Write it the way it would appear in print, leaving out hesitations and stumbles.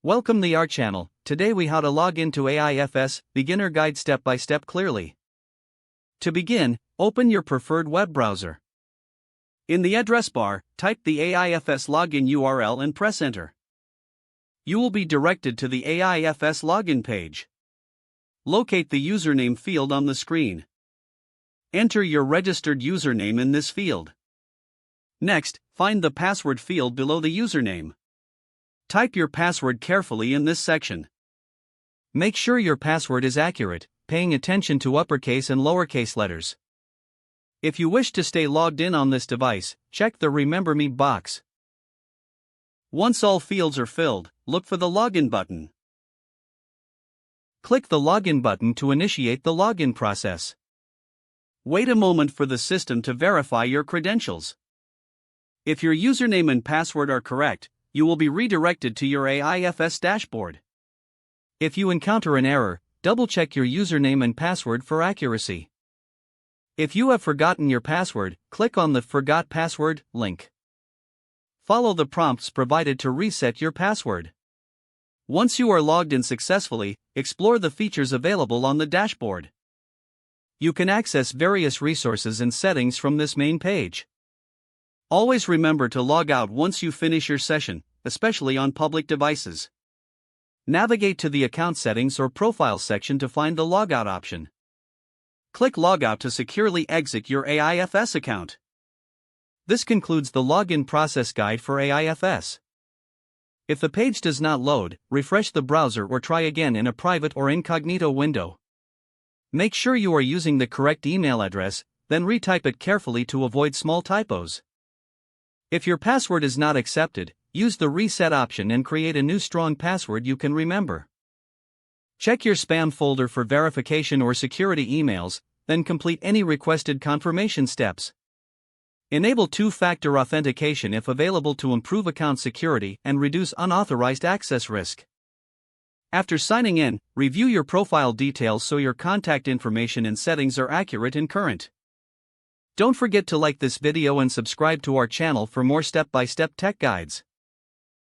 Welcome to our channel. Today we how to log into AIFS, beginner guide step by step clearly. To begin, open your preferred web browser. In the address bar, type the AIFS login URL and press enter. You will be directed to the AIFS login page. Locate the username field on the screen. Enter your registered username in this field. Next, find the password field below the username. Type your password carefully in this section. Make sure your password is accurate, paying attention to uppercase and lowercase letters. If you wish to stay logged in on this device, check the Remember Me box. Once all fields are filled, look for the Login button. Click the Login button to initiate the login process. Wait a moment for the system to verify your credentials. If your username and password are correct, you will be redirected to your AIFS dashboard. If you encounter an error, double-check your username and password for accuracy. If you have forgotten your password, click on the Forgot Password link. Follow the prompts provided to reset your password. Once you are logged in successfully, explore the features available on the dashboard. You can access various resources and settings from this main page. Always remember to log out once you finish your session, especially on public devices. Navigate to the Account Settings or Profile section to find the Logout option. Click Logout to securely exit your AIFS account. This concludes the login process guide for AIFS. If the page does not load, refresh the browser or try again in a private or incognito window. Make sure you are using the correct email address, then retype it carefully to avoid small typos. If your password is not accepted, use the reset option and create a new strong password you can remember. Check your spam folder for verification or security emails, then complete any requested confirmation steps. Enable two-factor authentication if available to improve account security and reduce unauthorized access risk. After signing in, review your profile details so your contact information and settings are accurate and current. Don't forget to like this video and subscribe to our channel for more step-by-step tech guides.